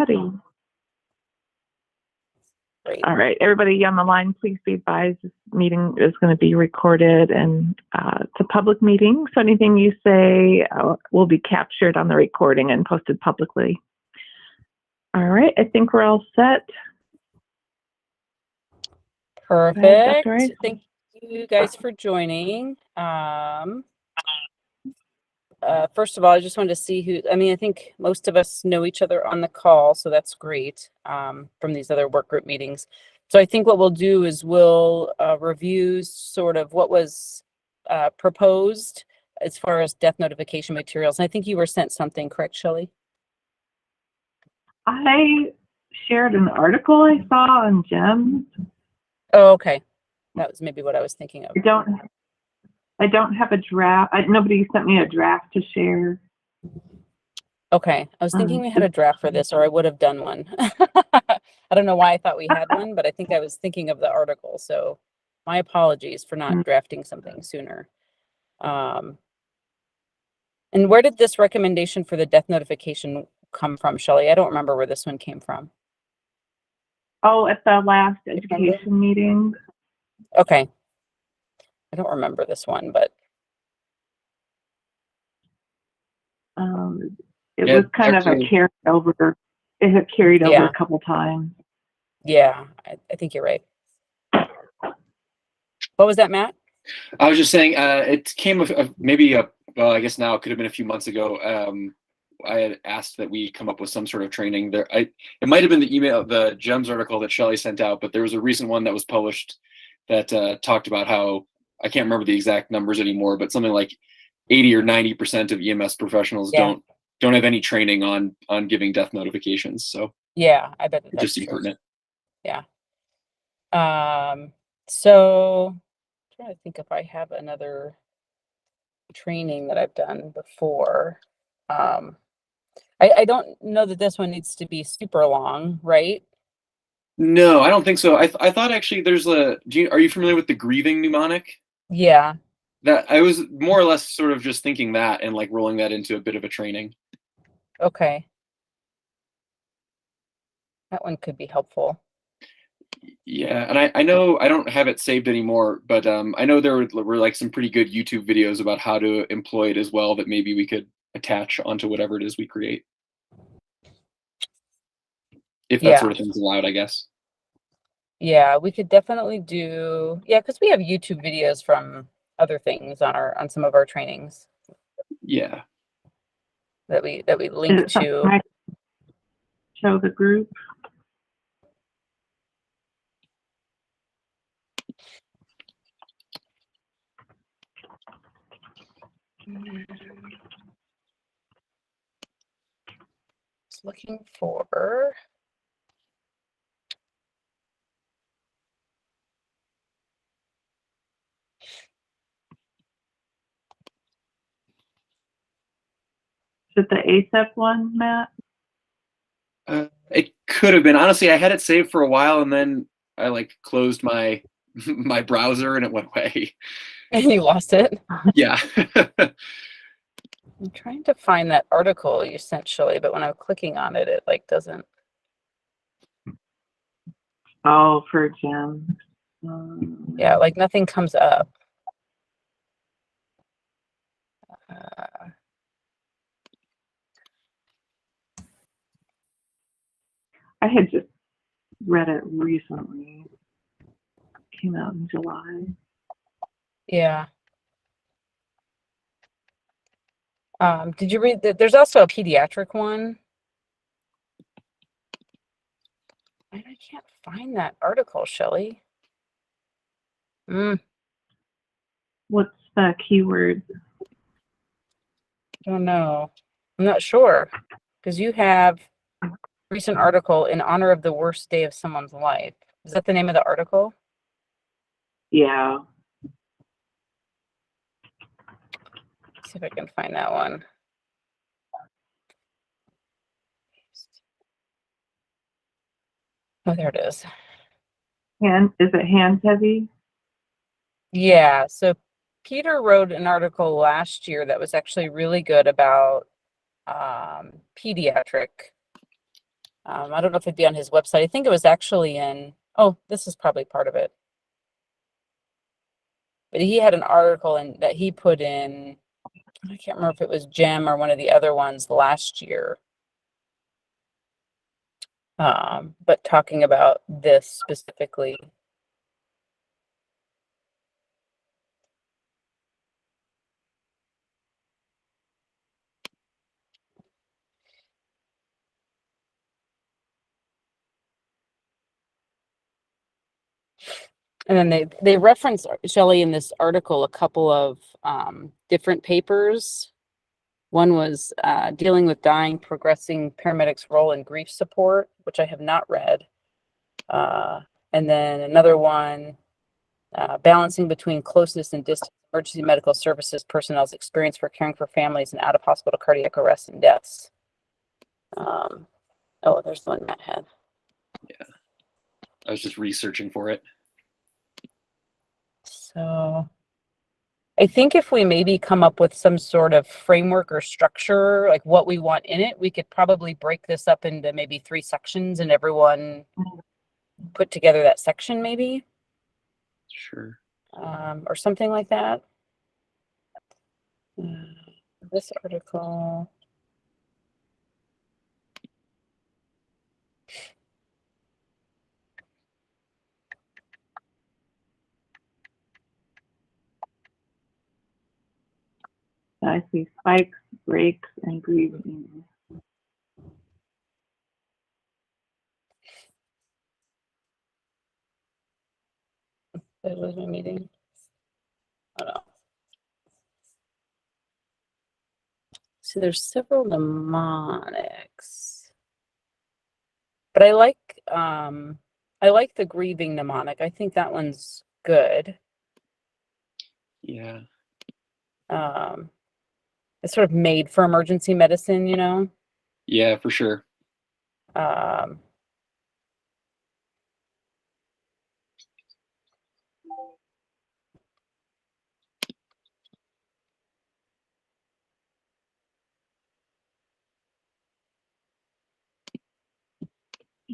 Ready. Great. All right, everybody on the line, please be advised this meeting is going to be recorded and it's a public meeting. So anything you say will be captured on the recording and posted publicly. All right, I think we're all set. Perfect. Thank you guys for joining. First of all, I just wanted to see who, I think most of us know each other on the call, so that's great from these other work group meetings. So I think what we'll do is we'll review sort of what was proposed as far as death notification materials. And I think you were sent something, correct, Shelley? I shared an article I saw on GEMS. Oh, okay. That was maybe what I was thinking of. I don't have a draft. Nobody sent me a draft to share. Okay. I was thinking we had a draft for this, or I would have done one. I don't know why I thought we had one, but I think I was thinking of the article. So my apologies for not drafting something sooner. And where did this recommendation for the death notification come from, Shelley? I don't remember where this one came from. Oh, at the last education meeting. Okay. I don't remember this one, but it was kind of a carry over. It had carried over a couple times. Yeah, I think you're right. What was that, Matt? I was just saying it came well, I guess now it could have been a few months ago. I had asked that we come up with some sort of training there. It might have been the GEMS article that Shelley sent out, but there was a recent one that was published that talked about how, I can't remember the exact numbers anymore, but something like 80 or 90% of EMS professionals don't have any training on giving death notifications. So yeah, I bet that's just impertinent. Yeah. So I'm trying to think if I have another training that I've done before. I don't know that this one needs to be super long, right? No, I don't think so. I thought actually there's are you familiar with the grieving mnemonic? Yeah. That I was more or less sort of just thinking that and like rolling that into a bit of a training. Okay. That one could be helpful. Yeah, and I know I don't have it saved anymore, but I know there were like some pretty good YouTube videos about how to employ it as well that maybe we could attach onto whatever it is we create. If that sort of thing's allowed, I guess. Yeah, we could definitely do, because we have YouTube videos from other things on some of our trainings. Yeah. That we link to. Show the group. Just looking for. Is it the ASEP one, Matt? It could have been. Honestly, I had it saved for a while and then I like closed my my browser and it went away. And you lost it? Yeah. I'm trying to find that article you sent, Shelley, but when I'm clicking on it, it like doesn't. Oh, for GEMS. Yeah, like nothing comes up. I had just read it recently. It came out in July. Yeah. Did you read that? There's also a pediatric one. I can't find that article, Shelley. What's the keyword? I don't know. I'm not sure. Because you have a recent article in honor of the worst day of someone's life. Is that the name of the article? Yeah. Let's see if I can find that one. Oh, there it is. Is it hands heavy? Yeah. So Peter wrote an article last year that was actually really good about pediatric I don't know if it'd be on his website. I think it was actually in, oh, this is probably part of it. But he had an article that he put in, I can't remember if it was Gem or one of the other ones last year. But talking about this specifically. And then they reference, Shelley, in this article, a couple of different papers. One was dealing with dying, progressing paramedics' role in grief support, which I have not read. And then another one, balancing between closeness and distance, emergency medical services personnel's experience for caring for families and out-of-hospital cardiac arrests and deaths. Oh, there's the one Matt had. Yeah, I was just researching for it. So I think if we maybe come up with some sort of framework or structure, like what we want in it, we could probably break this up into maybe 3 sections and everyone put together that section maybe. Sure. Or something like that. This article. I see spikes, breaks, and breathing. That was my meeting. Oh, no. So there's several mnemonics, but I like the grieving mnemonic. I think that one's good. Yeah. It's sort of made for emergency medicine, you know? Yeah, for sure.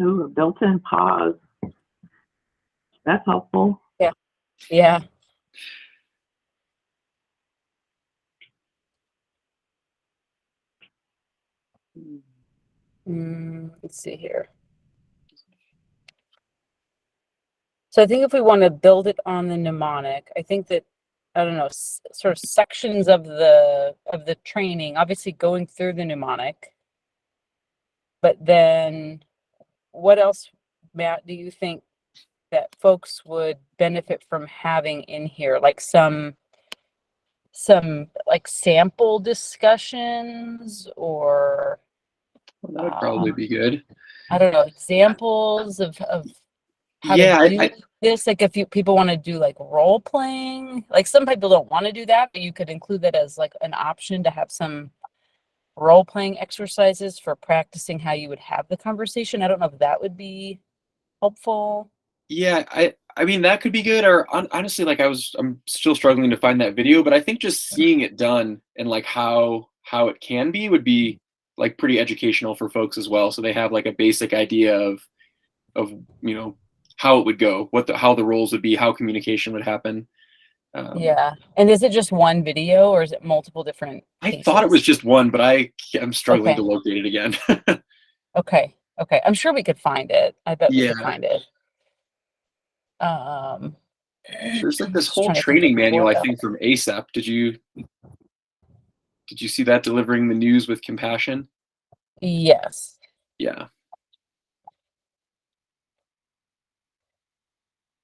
Ooh, a built-in pause. That's helpful. Yeah. Yeah. Let's see here. So I think if we want to build it on the mnemonic, I think that, I don't know, sort of sections of the training, obviously going through the mnemonic, but then what else, Matt, do you think that folks would benefit from having in here? Like some like sample discussions, or Well, that would probably be good. I don't know, examples of how Yeah, to do this. Like if people want to do like role playing, like some people don't want to do that, but you could include that as like an option to have some role playing exercises for practicing how you would have the conversation. I don't know if that would be helpful. Yeah, I mean that could be good. Or honestly, like I'm still struggling to find that video, but I think just seeing it done and like how it can be would be like pretty educational for folks as well. So they have like a basic idea of how it would go, how the roles would be, how communication would happen. Yeah. And is it just one video or is it multiple different I cases? thought it was just one, but I'm struggling Okay. to locate it again. Okay. I'm sure we could find it. I bet we could Yeah. find it. There's like this Just whole trying to think training of manual, I what think, from Sept. Did you see that, delivering the news with compassion? Yes. Yeah.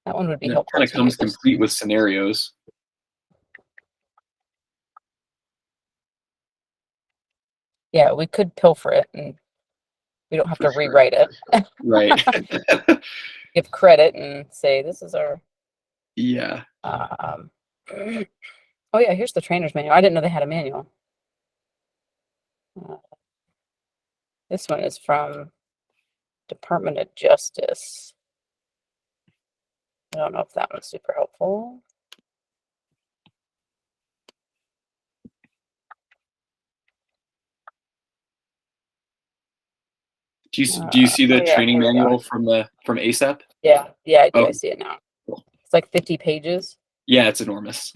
That one would be And it helpful kind of to comes use. complete with scenarios. Yeah, we could pilfer it and we don't have For to sure. rewrite it. Right. Give credit and say this is our Yeah. oh yeah, here's the trainer's manual. I didn't know they had a manual. This one is from Department of Justice. I don't know if that one's super helpful. do you see the Oh yeah, training here we go. manual from ASAP? Yeah, I do. Oh, I see it now. cool. It's like 50 pages. Yeah, it's enormous.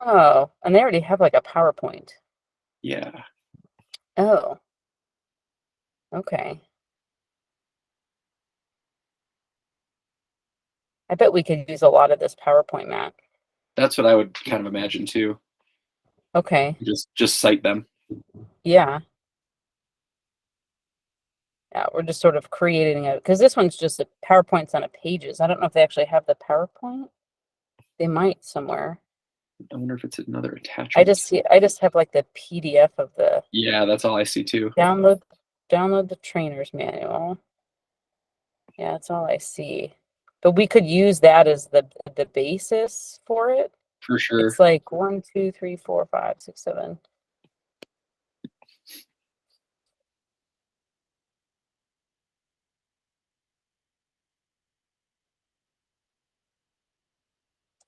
Oh, and they already have like a PowerPoint. Yeah. Oh, okay. I bet we could use a lot of this PowerPoint, Matt. That's what I would kind of imagine too. Okay. Just cite them. Yeah. Yeah, we're just sort of creating it because this one's just a PowerPoint's on a pages. I don't know if they actually have the PowerPoint. They might somewhere. I wonder if it's another attachment. I just have like the PDF of the Yeah, that's all I see too. download the trainer's manual. Yeah, that's all I see. But we could use that as the basis for it. For sure. It's like 1, 2, 3, 4, 5, 6, 7.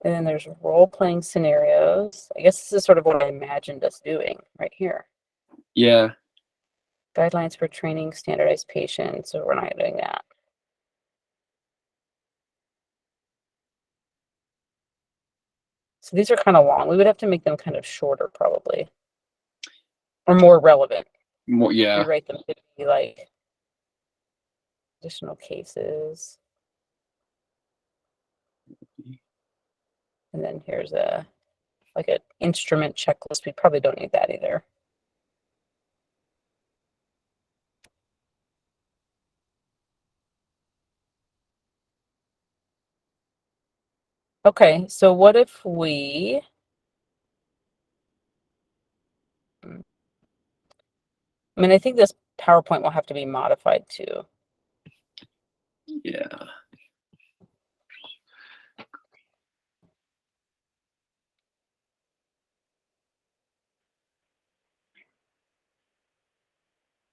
And then there's role-playing scenarios. I guess this is sort of what I imagined us doing right here. Yeah. Guidelines for training standardized patients, so we're not doing that. So these are kind of long. We would have to make them kind of shorter probably. Or more relevant. More, yeah. Rewrite them to be like additional cases. And then here's like an instrument checklist. We probably don't need that either. Okay, so what if we I mean, I think this PowerPoint will have to be modified too. Yeah.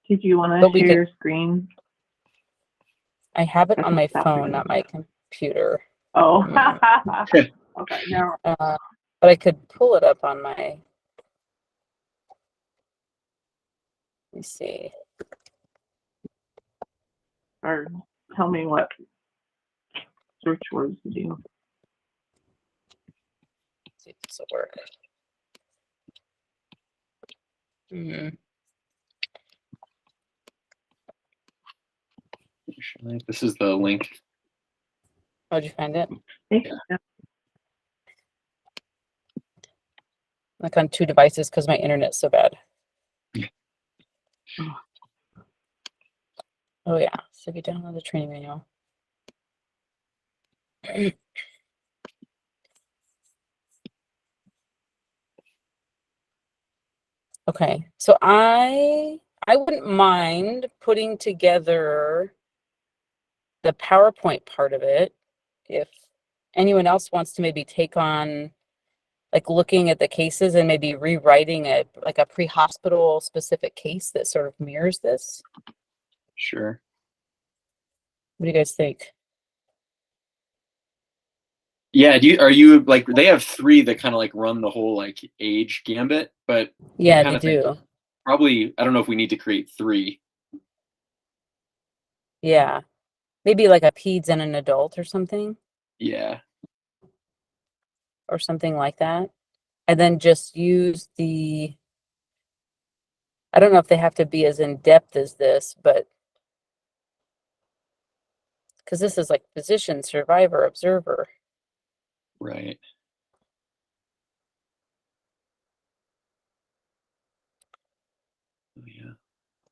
Did you want But to we share could- your screen? I have it That's on my what's phone, happening. not my computer. Oh, okay. No. But I could pull it up on my. Let me see. Or tell me what search words to do. Let's see if this will work. This is the link. How'd you find it? Yeah. Like on 2 devices because my internet's so bad. Oh yeah. So if you download the training manual. Okay, so I wouldn't mind putting together the PowerPoint part of it if anyone else wants to maybe take on like looking at the cases and maybe rewriting a pre-hospital specific case that sort of mirrors this. Sure. What do you guys think? Yeah, are you like, they have 3 that kind of like run the whole like age gambit, but Yeah, they do. Probably, I don't know if we need to create 3. Yeah. Maybe like a peds and an adult or something. Yeah. Or something like that. And then just use I don't know if they have to be as in depth as this, but because this is like physician, survivor, observer. Right. Oh, yeah.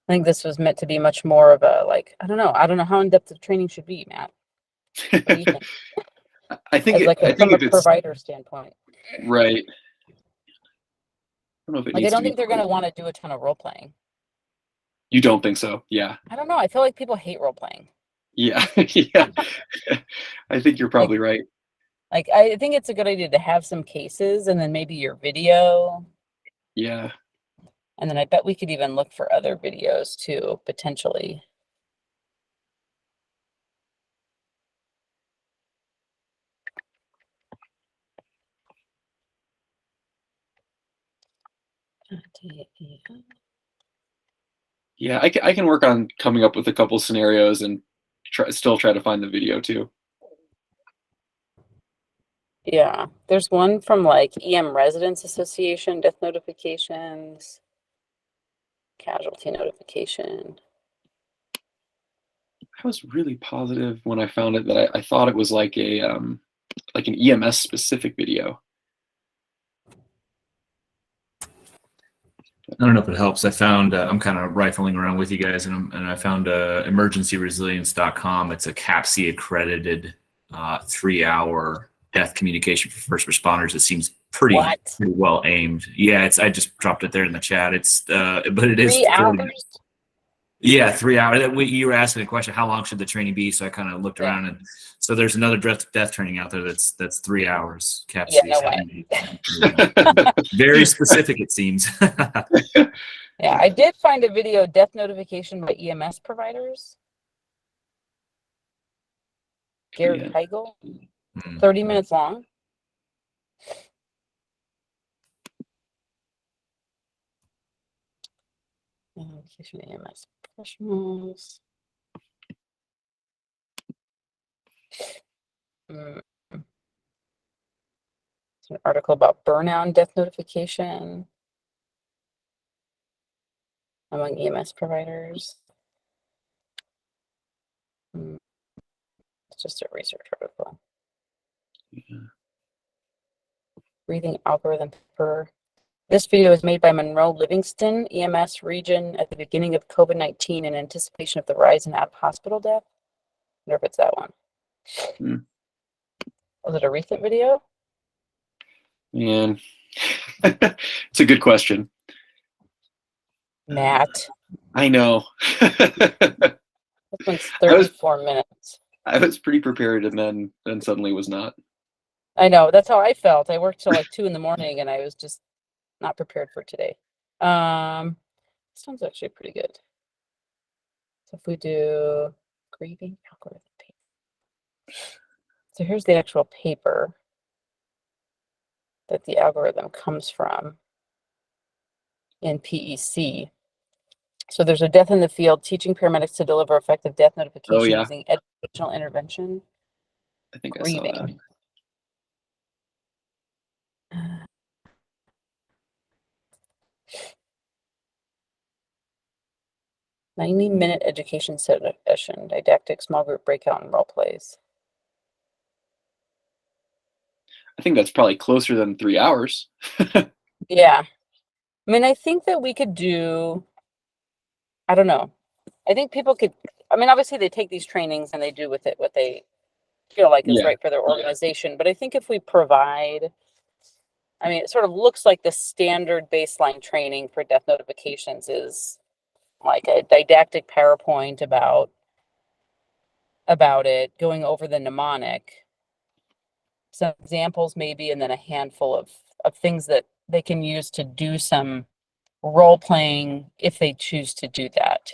I think this was meant to be much more of a like, I don't know how in depth the training should be, Matt. What do you think? I think From a provider standpoint. Right. I don't know if it Like, needs I don't to be. think they're going to want to do a ton of role playing. You don't think so? Yeah. I don't know. I feel like people hate role playing. Yeah. Yeah. I think you're probably right. Like, I think it's a good idea to have some cases and then maybe your video. Yeah. And then I bet we could even look for other videos too, potentially. Yeah, I can work on coming up with a couple scenarios and still try to find the video too. Yeah, there's one from like EM Residents Association, death notifications, casualty notification. I was really positive when I found it that I thought it was like a like an EMS specific video. I don't know if it helps. I found I'm kind of rifling around with you guys, and I found emergencyresilience.com. It's a CAPC accredited 3-hour death communication for first responders. It seems pretty well aimed. Yeah, I just dropped it there in the chat. It's but it is 3 hours. Yeah, 3 hours. You were asking a question, how long should the training be? So I kind of looked around, and so there's another death training out there that's 3 hours. CAPC. Yeah, no way. Very specific, it seems. Yeah, I did find a video, death notification by EMS providers. Gary Heigl, 30 minutes long. Notification EMS professionals. It's an article about burnout and death notification among EMS providers. It's just a research article. Yeah. Breathing algorithm for this video is made by Monroe Livingston, EMS region at the beginning of COVID-19 in anticipation of the rise in out-of-hospital death. I wonder if it's that one. Was it a recent video? Man, it's a good question. Matt. I know. This one's 34 minutes. I was pretty prepared, and then suddenly was not. I know, that's how I felt. I worked till like 2 in the morning, and I was just not prepared for today. This one's actually pretty good. So if we do grieving algorithm paper. So here's the actual paper that the algorithm comes from in PEC. So there's a death in the field, teaching paramedics to deliver effective death notification using educational intervention. I think Grieving. I saw that. 90-minute education session, didactic, small group breakout, and role plays. I think that's probably closer than 3 hours. Yeah. I mean, I think that we could do, I don't know. I think people could, I mean, obviously they take these trainings and they do with it what they feel like is right for their organization. But I think if we provide, I mean, it sort of looks like the standard baseline training for death notifications is like a didactic PowerPoint about it, going over the mnemonic, some examples maybe, and then a handful of things that they can use to do some role playing if they choose to do that.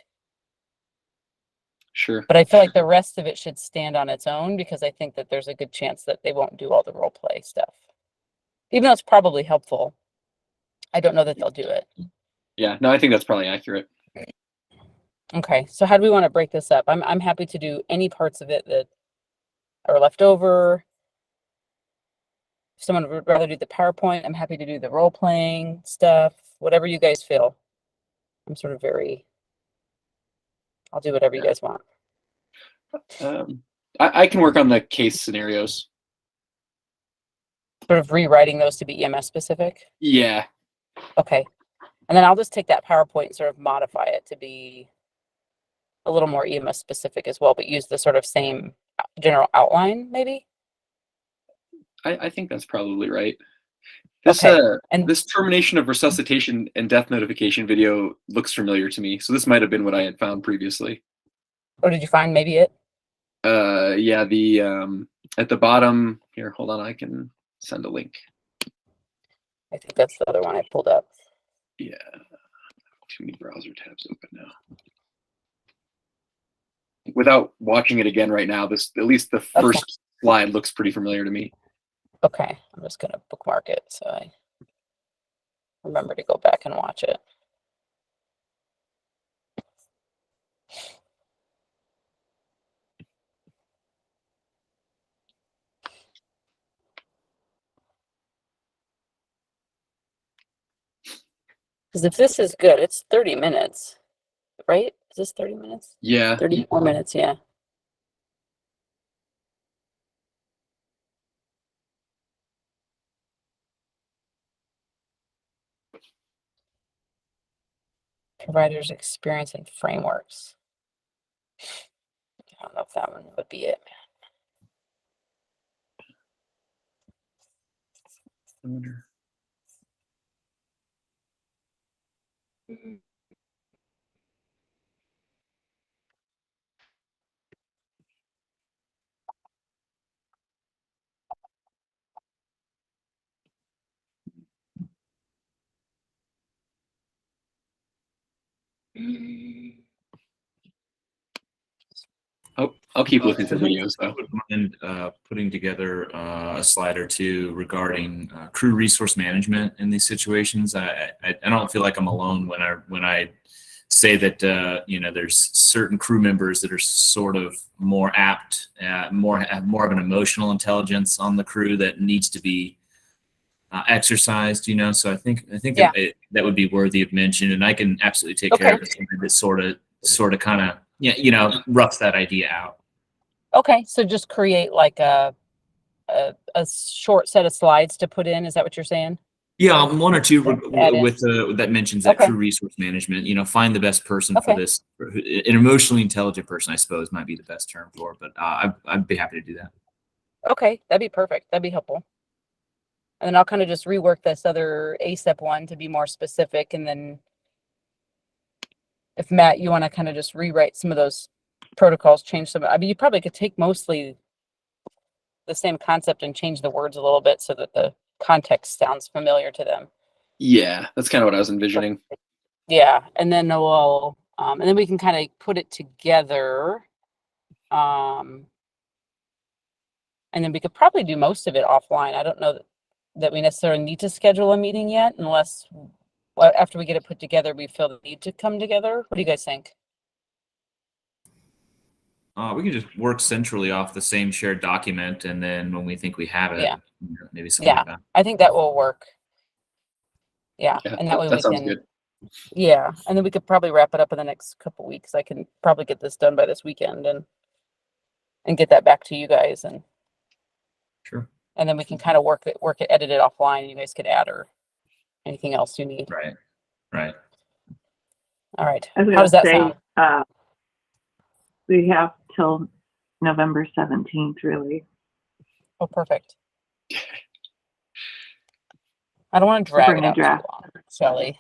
Sure. But I feel like the rest of it should stand on its own, because I think that there's a good chance that they won't do all the role play stuff. Even though it's probably helpful, I don't know that they'll do it. Yeah, no, I think that's probably accurate. Okay, so how do we want to break this up? I'm happy to do any parts of it that are left over. If someone would rather do the PowerPoint, I'm happy to do the role playing stuff, whatever you guys feel. I'm sort of I'll do whatever you guys want. I can work on the case scenarios. Sort of rewriting those to be EMS specific? Yeah. Okay. And then I'll just take that PowerPoint and sort of modify it to be a little more EMS specific as well, but use the sort of same general outline, maybe? I think that's probably right. This and this termination of resuscitation and death notification video looks familiar to me. So this might have been what I had found previously. or did you find maybe it? Yeah, the at the bottom here, hold on, I can send a link. I think that's the other one I pulled up. Yeah. Too many browser tabs open now. Without watching it again right now, at least the first slide looks pretty familiar to me. Okay, I'm just gonna bookmark it so I remember to go back and watch it. Because if this is good, it's 30 minutes, right? Is this 30 minutes? Yeah. 34 minutes, yeah. Providers' experience and frameworks. I don't know if that one would be it. I wonder. I'll keep looking for videos though. I would mind putting together a slide or two regarding crew resource management in these situations. I don't feel like I'm alone when I say that you know, there's certain crew members that are sort of more apt, have more of an emotional intelligence on the crew that needs to be exercised. You know, so I think Yeah. that would be worthy of mention, and I can absolutely take care of it. This sort of kind of, yeah, you know, roughs that idea out. Okay, so just create like a short set of slides to put in. Is that what you're saying? Yeah, one or two Add in. with that mentions that Okay. crew resource management. You know, find the best person for Okay. this. An emotionally intelligent person, I suppose, might be the best term for it. But I'd be happy to do that. Okay, that'd be perfect. That'd be helpful. And then I'll kind of just rework this other ASEP one to be more specific. And then if Matt, you want to kind of just rewrite some of those protocols, change some. I mean, you probably could take mostly the same concept and change the words a little bit so that the context sounds familiar to them. Yeah, that's kind of what I was envisioning. Yeah, and then we'll, and then we can kind of put it together. And then we could probably do most of it offline. I don't know that we necessarily need to schedule a meeting yet, unless after we get it put together, we feel the need to come together. What do you guys think? We can just work centrally off the same shared document, and then when we think we have it, Yeah. maybe something like that. I think that will work. Yeah, Yeah, and that way that we sounds can. good. Yeah, and then we could probably wrap it up in the next couple weeks. I can probably get this done by this weekend and get that back to you guys, and Sure. and then we can kind of work it, edit it offline. And you guys could add or anything else you need. Right. All right. I was How does that gonna sound? We have till November 17th, really. Oh, perfect. I don't want to drag it out too long, Shelley.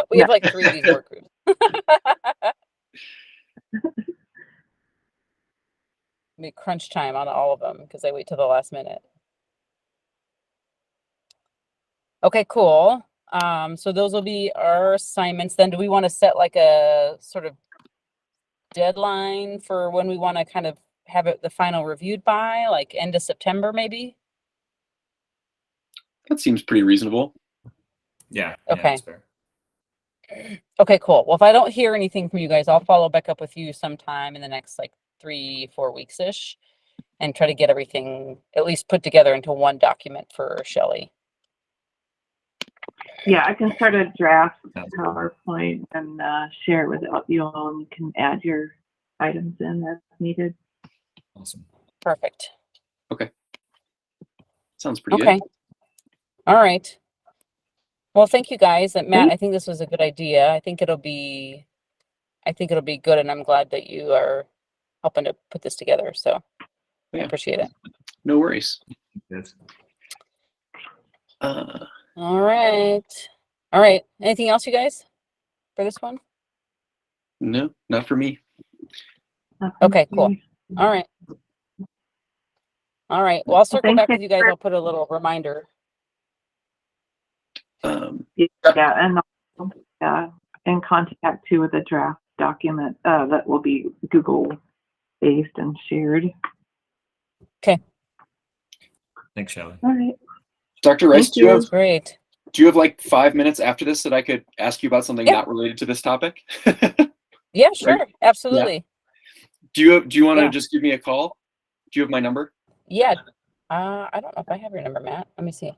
We have like 3 of these work groups. Make crunch time on all of them because I wait till the last minute. Okay, cool. So those will be our assignments. Then do we want to set like a sort of deadline for when we want to kind of have it the final reviewed by, like end of September maybe? That seems pretty reasonable. Yeah. Okay. That's fair. Okay, cool. Well, if I don't hear anything from you guys, I'll follow back up with you sometime in the next like 3-4 weeks-ish and try to get everything at least put together into one document for Shelley. Yeah, I can start a draft PowerPoint and share it with you all, and you can add your items in as needed. Awesome. Perfect. Sounds pretty Okay. good. All right. Well, thank you guys. And Matt, I think this was a good idea. I think it'll be good, and I'm glad that you are helping to put this together. So I Yeah. appreciate it. No worries. Yes. All right. Anything else, you guys, for this one? No, not for me. Okay, cool. All right. Well, I'll circle back with you guys. I'll put a little reminder. Yeah, and in contact too with a draft document that will be Google based and shared. Okay. Thanks, Shelley. All right. Dr. Rice, Thank you. Great. do you have like 5 minutes after this that I could ask you about something Yeah. not related to this topic? Yeah, sure. Absolutely. Do you want to Yeah. just give me a call? Do you have my number? Yeah. I don't know if I have your number, Matt. Let me see.